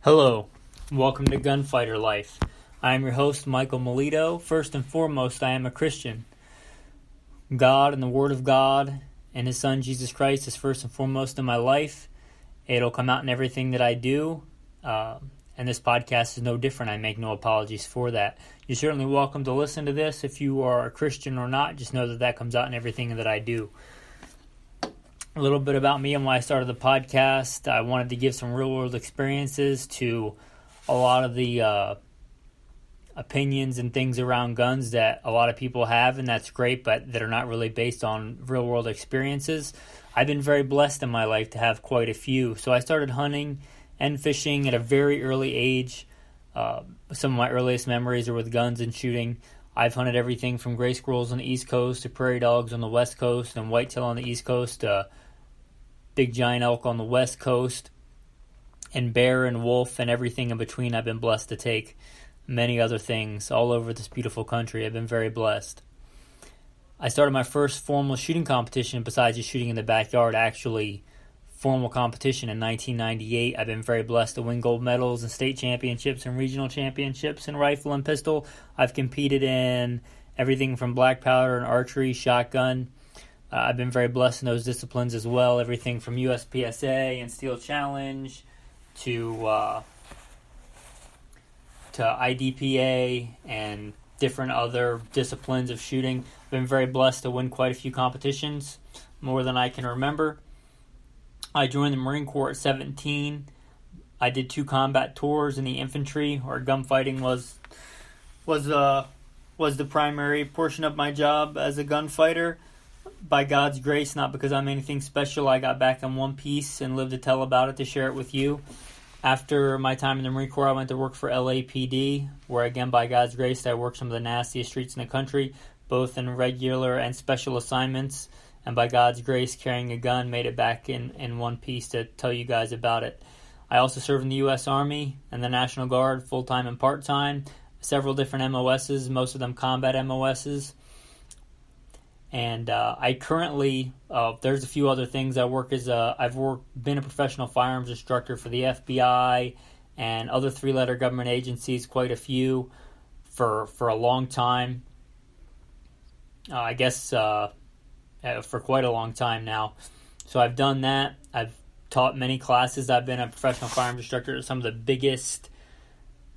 Hello, welcome to Gunfighter Life. I am your host, Michael Melito. First and foremost, I am a Christian. God and the Word of God and His Son, Jesus Christ, is first and foremost in my life. It'll come out in everything that I do, and this podcast is no different. I make no apologies for that. You're certainly welcome to listen to this if you are a Christian or not. Just know that that comes out in everything that I do. A little bit about me and why I started the podcast. I wanted to give some real-world experiences to a lot of the opinions and things around guns that a lot of people have, and that's great, but that are not really based on real-world experiences. I've been very blessed in my life to have quite a few. So I started hunting and fishing at a very early age. Some of my earliest memories are with guns and shooting. I've hunted everything from gray squirrels on the East Coast to prairie dogs on the West Coast and whitetail on the East Coast to big giant elk on the West Coast and bear and wolf and everything in between. I've been blessed to take many other things all over this beautiful country. I've been very blessed. I started my first formal shooting competition besides just shooting in the backyard, actually formal competition in 1998. I've been very blessed to win gold medals and state championships and regional championships in rifle and pistol. I've competed in everything from black powder and archery, shotgun. I've been very blessed in those disciplines as well. Everything from USPSA and Steel Challenge to IDPA and different other disciplines of shooting. I've been very blessed to win quite a few competitions, more than I can remember. I joined the Marine Corps at 17. I did 2 combat tours in the infantry, where gunfighting was the primary portion of my job as a gunfighter. By God's grace, not because I'm anything special, I got back in one piece and lived to tell about it, to share it with you. After my time in the Marine Corps, I went to work for LAPD, where again, by God's grace, I worked some of the nastiest streets in the country, both in regular and special assignments. And by God's grace, carrying a gun, made it back in one piece to tell you guys about it. I also served in the U.S. Army and the National Guard, full-time and part-time, several different MOSs, most of them combat MOSs. And I currently, there's a few other things. Been a professional firearms instructor for the FBI and other 3-letter government agencies, quite a few, for a long time. For quite a long time now. So I've done that. I've taught many classes. I've been a professional firearms instructor at some of the biggest,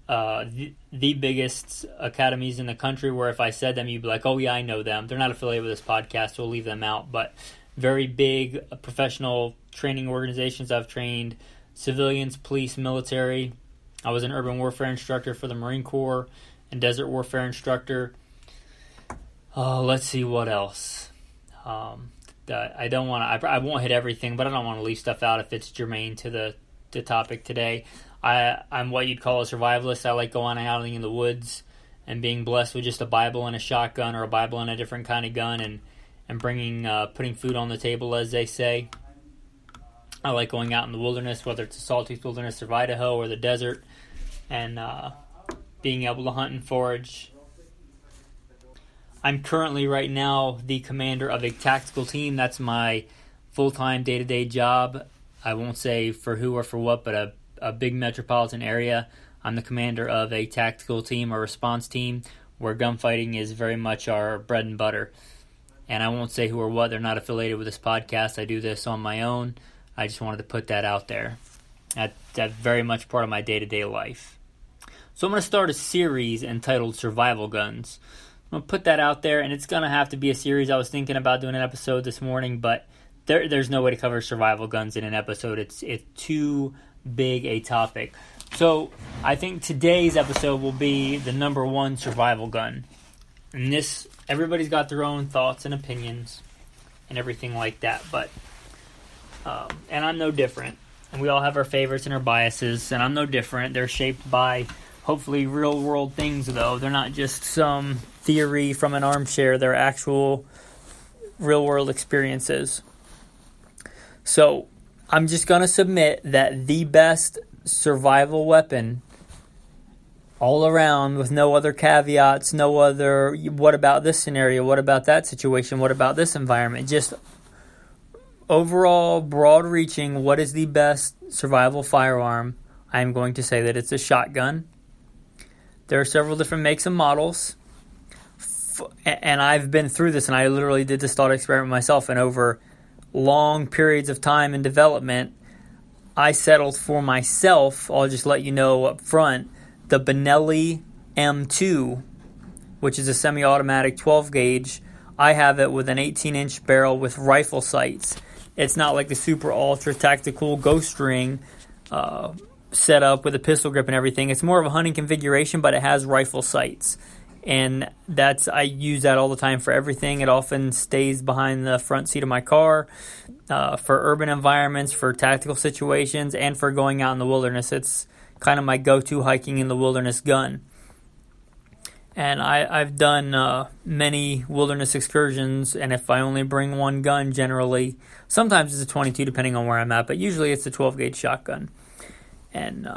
the biggest academies in the country, where if I said them, you'd be like, oh yeah, I know them. They're not affiliated with this podcast, so we'll leave them out. But very big professional training organizations. I've trained civilians, police, military. I was an urban warfare instructor for the Marine Corps and desert warfare instructor. Let's see what else. I won't hit everything, but I don't want to leave stuff out if it's germane to the topic today. I'm what you'd call a survivalist. I like going out in the woods and being blessed with just a Bible and a shotgun, or a Bible and a different kind of gun, and putting food on the table, as they say. I like going out in the wilderness, whether it's the Sawtooth Wilderness of Idaho or the desert, and being able to hunt and forage. I'm currently right now the commander of a tactical team. That's my full-time day-to-day job. I won't say for who or for what, but a big metropolitan area. I'm the commander of a tactical team, or response team, where gunfighting is very much our bread and butter. And I won't say who or what. They're not affiliated with this podcast. I do this on my own. I just wanted to put that out there. That's very much part of my day-to-day life. So I'm going to start a series entitled Survival Guns. I'm going to put that out there, and it's going to have to be a series. I was thinking about doing an episode this morning, but there's no way to cover survival guns in an episode. It's too big a topic. So I think today's episode will be the number one survival gun. And this, everybody's got their own thoughts and opinions and everything like that, but and I'm no different. And we all have our favorites and our biases, and I'm no different. They're shaped by hopefully real-world things, though. They're not just some theory from an armchair. They're actual real-world experiences. So I'm just going to submit that the best survival weapon all around, with no other caveats, no other, what about this scenario, what about that situation, what about this environment, just overall broad-reaching, what is the best survival firearm I'm going to say that it's a shotgun. There are several different makes and models. And I've been through this, and I literally did this thought experiment myself, and over long periods of time in development, I settled for myself, I'll just let you know up front, the Benelli M2, which is a semi-automatic 12-gauge. I have it with an 18-inch barrel with rifle sights. It's not like the super ultra tactical Ghost Ring set up with a pistol grip and everything. It's more of a hunting configuration, but it has rifle sights. And I use that all the time for everything. It often stays behind the front seat of my car for urban environments, for tactical situations, and for going out in the wilderness. It's kind of my go-to hiking in the wilderness gun. And I've done many wilderness excursions, and if I only bring one gun, generally, sometimes it's a 22 depending on where I'm at, but usually it's a 12-gauge shotgun. And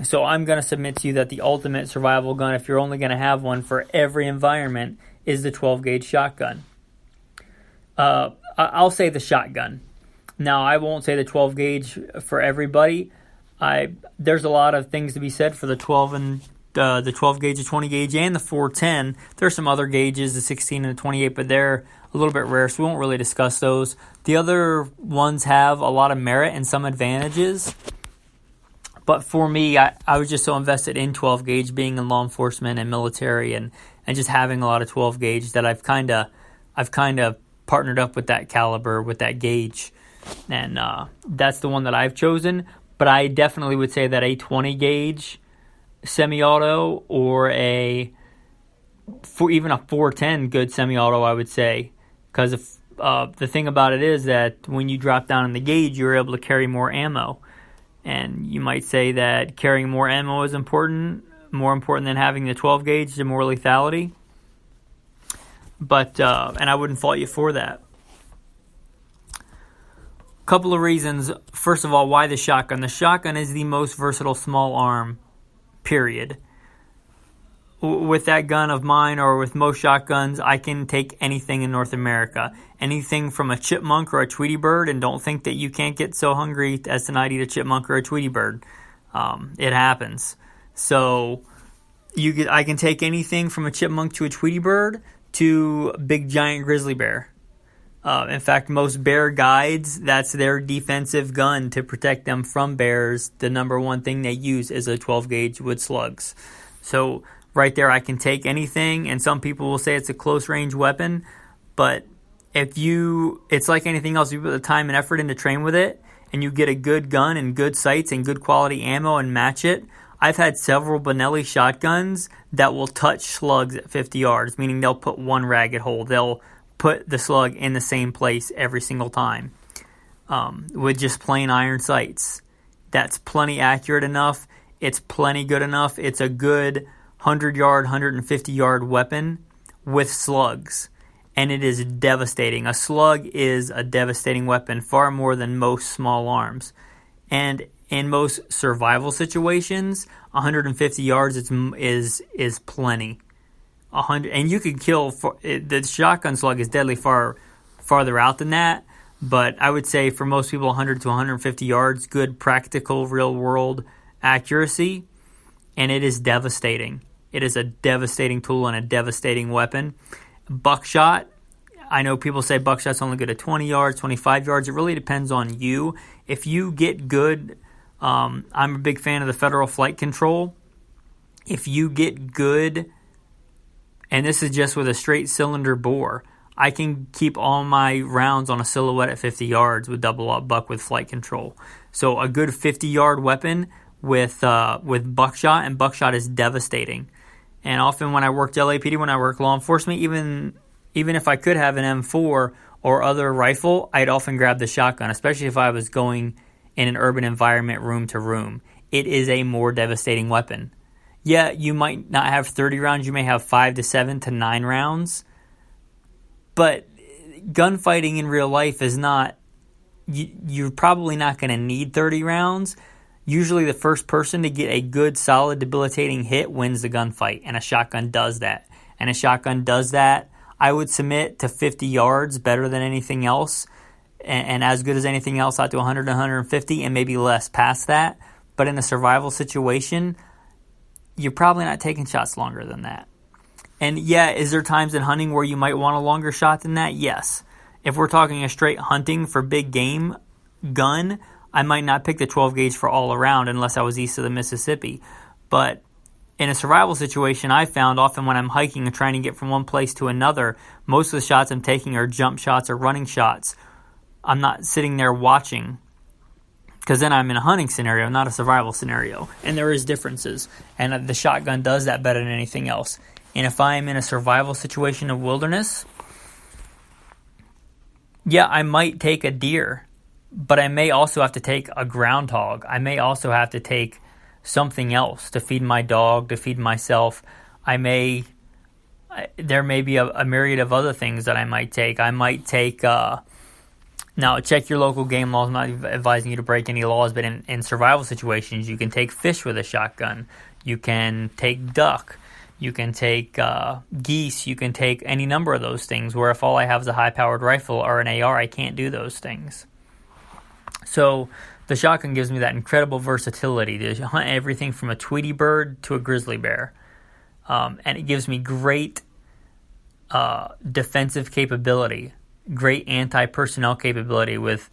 so I'm going to submit to you that the ultimate survival gun, if you're only going to have one for every environment, is the 12-gauge shotgun. I'll say the shotgun. Now, I won't say the 12-gauge for everybody. There's a lot of things to be said for the 12 gauge, the 20 gauge, and the 410. There's some other gauges, the 16 and the 28, but they're a little bit rare, so we won't really discuss those. The other ones have a lot of merit and some advantages. But for me, I was just so invested in 12 gauge, being in law enforcement and military, and just having a lot of 12 gauge, that I've kind of partnered up with that caliber, with that gauge, and that's the one that I've chosen. But I definitely would say that a 20 gauge semi-auto, or even a 410 good semi-auto, I would say, because the thing about it is that when you drop down in the gauge, you're able to carry more ammo. And you might say that carrying more ammo is more important than having the 12 gauge to more lethality. But and I wouldn't fault you for that. Couple of reasons. First of all, why the shotgun? The shotgun is the most versatile small arm, period. With that gun of mine, or with most shotguns, I can take anything in North America. Anything from a chipmunk or a Tweety bird, and don't think that you can't get so hungry as to not eat a chipmunk or a Tweety bird. It happens. So I can take anything from a chipmunk to a Tweety bird to a big giant grizzly bear. In fact, most bear guides, that's their defensive gun to protect them from bears. The number one thing they use is a 12 gauge wood slugs. So right there, I can take anything, and some people will say it's a close range weapon, but it's like anything else. You put the time and effort in to train with it, and you get a good gun and good sights and good quality ammo and match it. I've had several Benelli shotguns that will touch slugs at 50 yards, meaning they'll put one ragged hole. They'll put the slug in the same place every single time with just plain iron sights. That's plenty accurate enough. It's plenty good enough. It's a good 100-yard, 150-yard weapon with slugs. And it is devastating. A slug is a devastating weapon, far more than most small arms. And in most survival situations, 150 yards is plenty. 100, and you could kill. The shotgun slug is deadly farther out than that. But I would say for most people, 100 to 150 yards, good practical real world accuracy, and it is devastating. It is a devastating tool and a devastating weapon. Buckshot, I know people say buckshot's only good at 20 yards, 25 yards. It really depends on you. If you get good, I'm a big fan of the Federal Flight Control. If you get good, and this is just with a straight cylinder bore, I can keep all my rounds on a silhouette at 50 yards with double up buck with flight control. So a good 50-yard weapon with buckshot, and buckshot is devastating. And often when I worked LAPD, when I worked law enforcement, even if I could have an M4 or other rifle, I'd often grab the shotgun, especially if I was going in an urban environment room to room. It is a more devastating weapon. Yeah, you might not have 30 rounds. You may have 5 to 7 to 9 rounds. But gunfighting in real life is not, you're probably not going to need 30 rounds. Usually the first person to get a good, solid, debilitating hit wins the gunfight, and a shotgun does that. And a shotgun does that, I would submit, to 50 yards, better than anything else, and as good as anything else out to 100 to 150, and maybe less past that. But in a survival situation, you're probably not taking shots longer than that. And yeah, is there times in hunting where you might want a longer shot than that? Yes. If we're talking a straight hunting for big game gun, I might not pick the 12 gauge for all around unless I was east of the Mississippi. But in a survival situation, I found often when I'm hiking and trying to get from one place to another, most of the shots I'm taking are jump shots or running shots. I'm not sitting there watching, because then I'm in a hunting scenario, not a survival scenario. And there is differences. And the shotgun does that better than anything else. And if I'm in a survival situation in wilderness, yeah, I might take a deer, but I may also have to take a groundhog. I may also have to take something else to feed my dog, to feed myself. There may be a myriad of other things that I might take. I might take, now check your local game laws. I'm not advising you to break any laws, but in survival situations, you can take fish with a shotgun. You can take duck. You can take geese. You can take any number of those things, where if all I have is a high-powered rifle or an AR, I can't do those things. So the shotgun gives me that incredible versatility to hunt everything from a Tweety bird to a grizzly bear. And it gives me great defensive capability, great anti-personnel capability with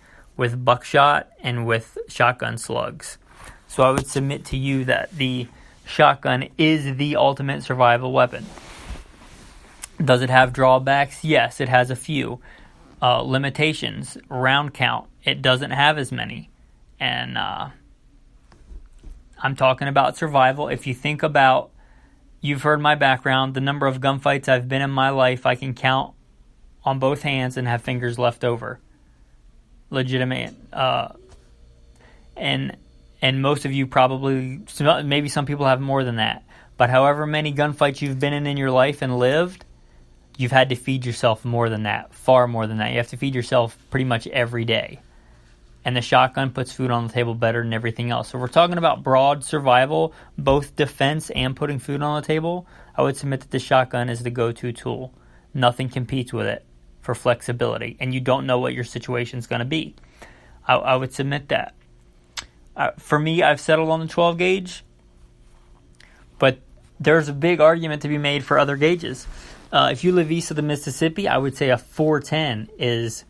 buckshot and with shotgun slugs. So I would submit to you that the shotgun is the ultimate survival weapon. Does it have drawbacks? Yes, it has a few. Limitations, round count, it doesn't have as many. And I'm talking about survival. If you think about, you've heard my background, the number of gunfights I've been in my life, I can count on both hands and have fingers left over. Legitimate. And most of you probably, maybe some people have more than that. But however many gunfights you've been in your life and lived, you've had to feed yourself more than that, far more than that. You have to feed yourself pretty much every day. And the shotgun puts food on the table better than everything else. So we're talking about broad survival, both defense and putting food on the table. I would submit that the shotgun is the go-to tool. Nothing competes with it for flexibility. And you don't know what your situation's going to be. I would submit that. For me, I've settled on the 12 gauge. But there's a big argument to be made for other gauges. If you live east of the Mississippi, I would say a 410 is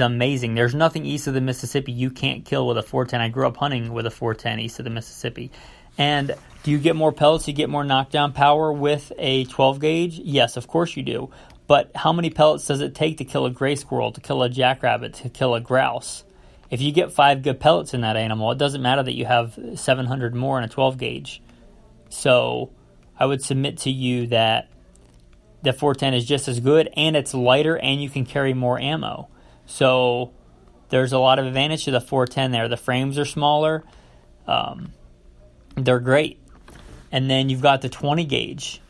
amazing. There's nothing east of the Mississippi you can't kill with a 410. I grew up hunting with a 410 east of the Mississippi. And do you get more pellets? You get more knockdown power with a 12 gauge? Yes, of course you do. But how many pellets does it take to kill a gray squirrel, to kill a jackrabbit, to kill a grouse? If you get 5 good pellets in that animal, it doesn't matter that you have 700 more in a 12 gauge. So I would submit to you that the 410 is just as good, and it's lighter, and you can carry more ammo. So there's a lot of advantage to the 410 there. The frames are smaller. They're great. And then you've got the 20 gauge.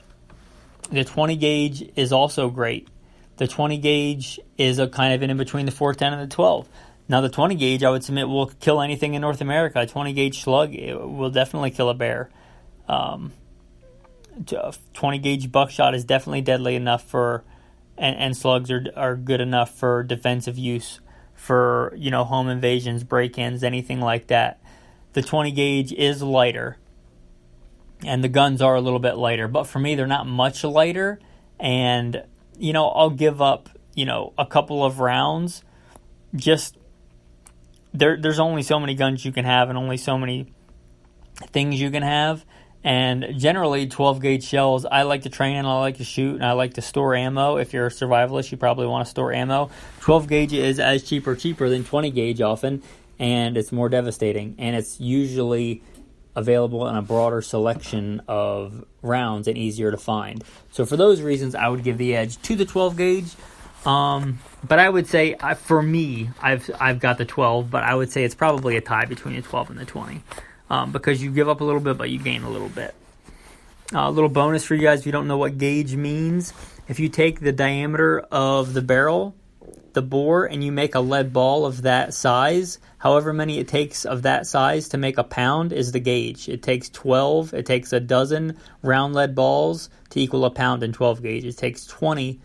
The 20 gauge is also great. The 20 gauge is a kind of in between the 410 and the 12. Now the 20 gauge, I would submit, will kill anything in North America. A 20 gauge slug will definitely kill a bear. 20 gauge buckshot is definitely deadly enough for, and slugs are good enough for defensive use, for home invasions, break-ins, anything like that. The 20 gauge is lighter, and the guns are a little bit lighter, but for me they're not much lighter, and I'll give up a couple of rounds. Just there's only so many guns you can have, and only so many things you can have. And generally, 12 gauge shells, I like to train and I like to shoot and I like to store ammo. If you're a survivalist, you probably want to store ammo. 12 gauge is as cheaper than 20 gauge often, and it's more devastating. And it's usually available in a broader selection of rounds and easier to find. So for those reasons, I would give the edge to the 12 gauge. But I would say, for me, I've got the 12, but I would say it's probably a tie between the 12 and the 20. Because you give up a little bit, but you gain a little bit. A little bonus for you guys, if you don't know what gauge means. If you take the diameter of the barrel, the bore, and you make a lead ball of that size, however many it takes of that size to make a pound is the gauge. It takes a dozen round lead balls to equal a pound in 12 gauge. It takes 20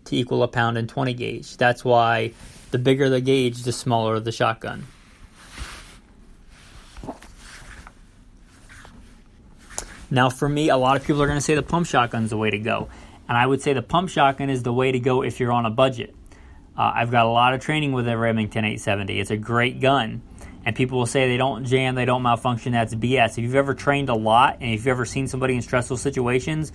to equal a pound in 20 gauge. That's why the bigger the gauge, the smaller the shotgun. Now, for me, a lot of people are going to say the pump shotgun is the way to go. And I would say the pump shotgun is the way to go if you're on a budget. I've got a lot of training with a Remington 870. It's a great gun. And people will say they don't jam, they don't malfunction. That's BS. If you've ever trained a lot and if you've ever seen somebody in stressful situations,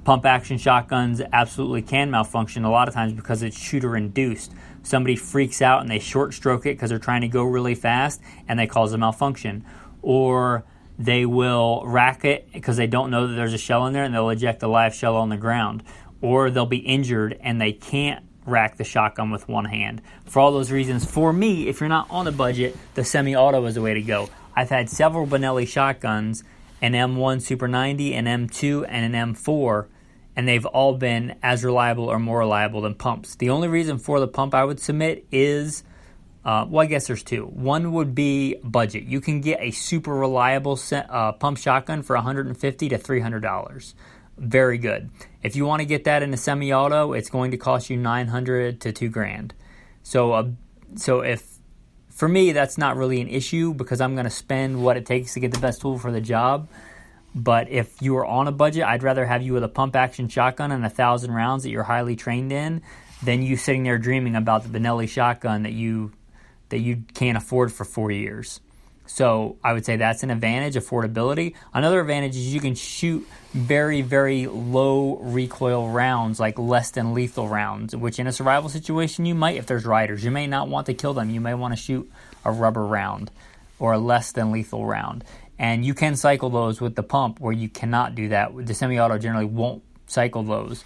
pump action shotguns absolutely can malfunction a lot of times because it's shooter induced. Somebody freaks out and they short stroke it because they're trying to go really fast and they cause a malfunction. Or they will rack it because they don't know that there's a shell in there and they'll eject a live shell on the ground. Or they'll be injured and they can't rack the shotgun with one hand. For all those reasons, for me, if you're not on a budget, the semi-auto is the way to go. I've had several Benelli shotguns, an M1 Super 90, an M2, and an M4, and they've all been as reliable or more reliable than pumps. The only reason for the pump I would submit is, I guess there's two. One would be budget. You can get a super reliable pump shotgun for $150 to $300. Very good. If you want to get that in a semi-auto, it's going to cost you $900 to $2,000. So if for me that's not really an issue because I'm going to spend what it takes to get the best tool for the job. But if you are on a budget, I'd rather have you with a pump action shotgun and 1,000 rounds that you're highly trained in than you sitting there dreaming about the Benelli shotgun that you can't afford for 4 years. So I would say that's an advantage, affordability. Another advantage is you can shoot very, very low recoil rounds, like less than lethal rounds, which in a survival situation you might, if there's riders, you may not want to kill them. You may want to shoot a rubber round or a less than lethal round. And you can cycle those with the pump where you cannot do that. The semi-auto generally won't cycle those,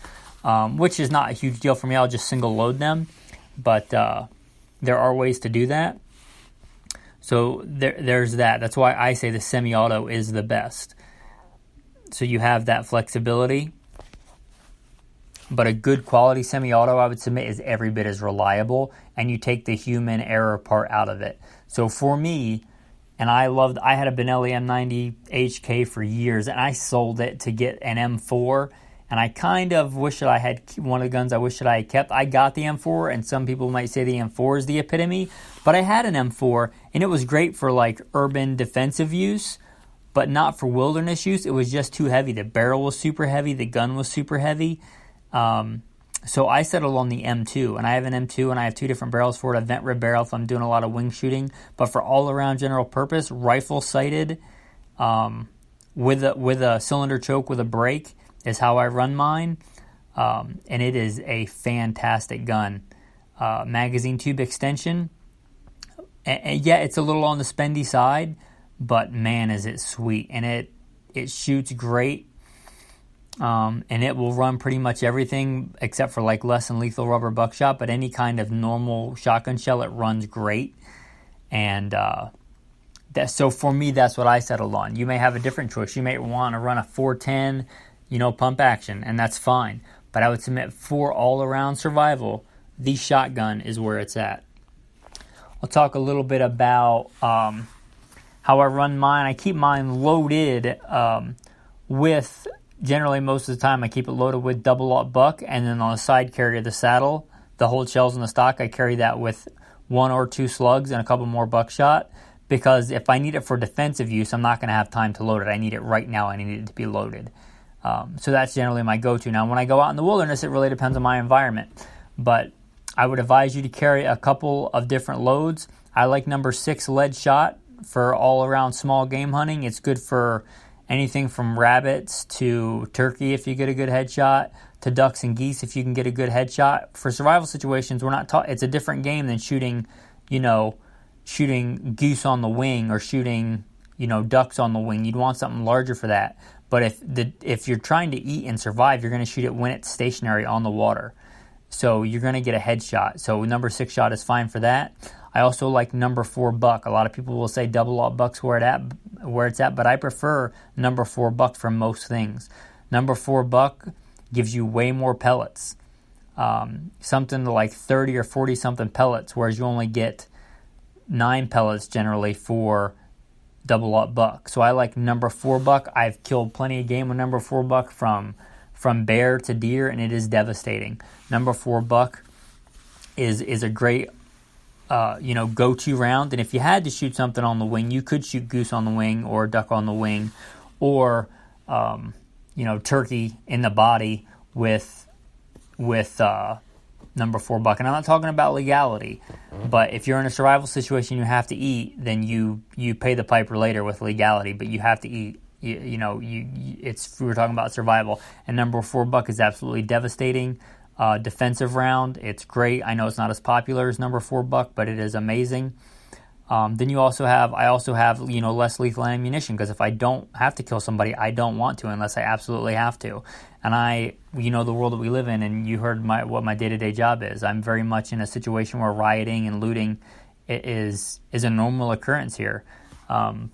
which is not a huge deal for me. I'll just single load them. But there are ways to do that. So there's that. That's why I say the semi-auto is the best. So you have that flexibility. But a good quality semi-auto, I would submit, is every bit as reliable, and you take the human error part out of it. So for me, and I had a Benelli M90 HK for years, and I sold it to get an M4, and I kind of wish that I had one of the guns I wish that I had kept. I got the M4, and some people might say the M4 is the epitome, but I had an M4, and it was great for like urban defensive use, but not for wilderness use. It was just too heavy. The barrel was super heavy. The gun was super heavy. So I settled on the M2, and I have an M2, and I have two different barrels for it. A vent rib barrel if I'm doing a lot of wing shooting, but for all-around general purpose, rifle-sighted, with a cylinder choke with a brake is how I run mine, and it is a fantastic gun. Magazine tube extension, and yeah, it's a little on the spendy side, but man, is it sweet, and it shoots great. And it will run pretty much everything except for like less than lethal rubber buckshot, but any kind of normal shotgun shell, it runs great. And so for me, that's what I settled on. You may have a different choice. You may want to run a 410, pump action, and that's fine. But I would submit for all-around survival, the shotgun is where it's at. I'll talk a little bit about how I run mine. I keep mine loaded with... Generally, most of the time, I keep it loaded with double-aught buck, and then on the side carrier, the saddle, the hold shells in the stock, I carry that with 1 or 2 slugs and a couple more buckshot, because if I need it for defensive use, I'm not going to have time to load it. I need it right now. I need it to be loaded. So that's generally my go-to. Now, when I go out in the wilderness, it really depends on my environment, but I would advise you to carry a couple of different loads. I like number 6 lead shot for all-around small game hunting. It's good for anything from rabbits to turkey if you get a good headshot, to ducks and geese if you can get a good headshot. For survival situations, we're not it's a different game than shooting goose on the wing or shooting, ducks on the wing. You'd want something larger for that. But if you're trying to eat and survive, you're going to shoot it when it's stationary on the water. So you're going to get a headshot. So number 6 shot is fine for that. I also like number 4 buck. A lot of people will say double-aught buck's where it's at, but I prefer number 4 buck for most things. Number 4 buck gives you way more pellets, something like 30 or 40 something pellets, whereas you only get 9 pellets generally for double-aught buck. So I like number 4 buck. I've killed plenty of game with number 4 buck from bear to deer, and it is devastating. Number 4 buck is a great go-to round. And if you had to shoot something on the wing, you could shoot goose on the wing or duck on the wing, or turkey in the body with number 4 buck. And I'm not talking about legality, but if you're in a survival situation, you have to eat, then you pay the piper later with legality, but you have to eat. We were talking about survival, and number 4 buck is absolutely devastating. Defensive round, it's great. I know it's not as popular as number 4 buck, but it is amazing. Then I also have less lethal ammunition, because if I don't have to kill somebody, I don't want to unless I absolutely have to. And the world that we live in, and you heard what my day-to-day job is. I'm very much in a situation where rioting and looting is a normal occurrence here.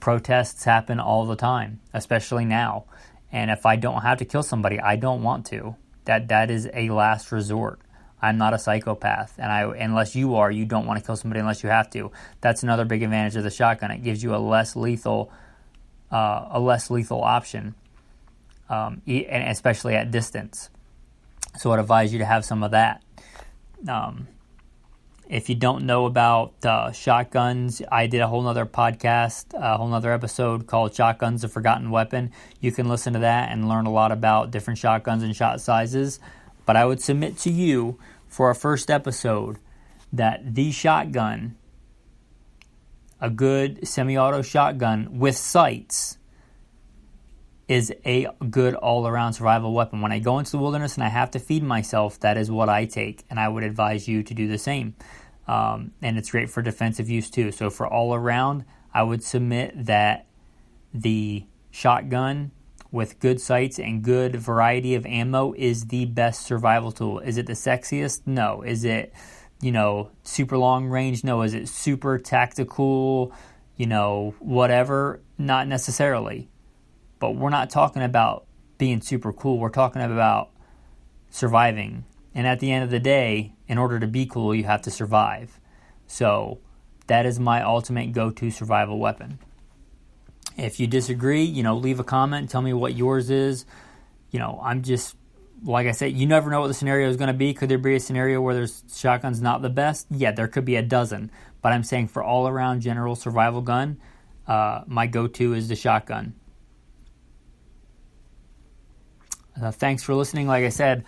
Protests happen all the time, especially now. And if I don't have to kill somebody, I don't want to. That is a last resort. I'm not a psychopath, and unless you are, you don't want to kill somebody unless you have to. That's another big advantage of the shotgun. It gives you a less lethal option, and especially at distance. So I'd advise you to have some of that. If you don't know about shotguns, I did a whole nother podcast, a whole nother episode called Shotguns, the Forgotten Weapon. You can listen to that and learn a lot about different shotguns and shot sizes. But I would submit to you for our first episode that the shotgun, a good semi-auto shotgun with sights, is a good all-around survival weapon. When I go into the wilderness and I have to feed myself, that is what I take, and I would advise you to do the same. And it's great for defensive use too. So for all-around, I would submit that the shotgun with good sights and good variety of ammo is the best survival tool. Is it the sexiest? No. Is it, super long range? No. Is it super tactical, whatever? Not necessarily. But we're not talking about being super cool. We're talking about surviving. And at the end of the day, in order to be cool, you have to survive. So that is my ultimate go-to survival weapon. If you disagree, leave a comment. Tell me what yours is. I'm just, like I said, you never know what the scenario is going to be. Could there be a scenario where there's shotgun's not the best? Yeah, there could be a dozen. But I'm saying for all-around general survival gun, my go-to is the shotgun. Thanks for listening. Like I said,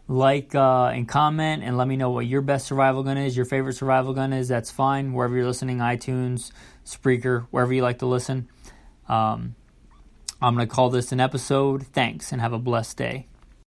and comment and let me know what your best survival gun is, your favorite survival gun is. That's fine. Wherever you're listening, iTunes, Spreaker, wherever you like to listen. I'm going to call this an episode. Thanks, and have a blessed day.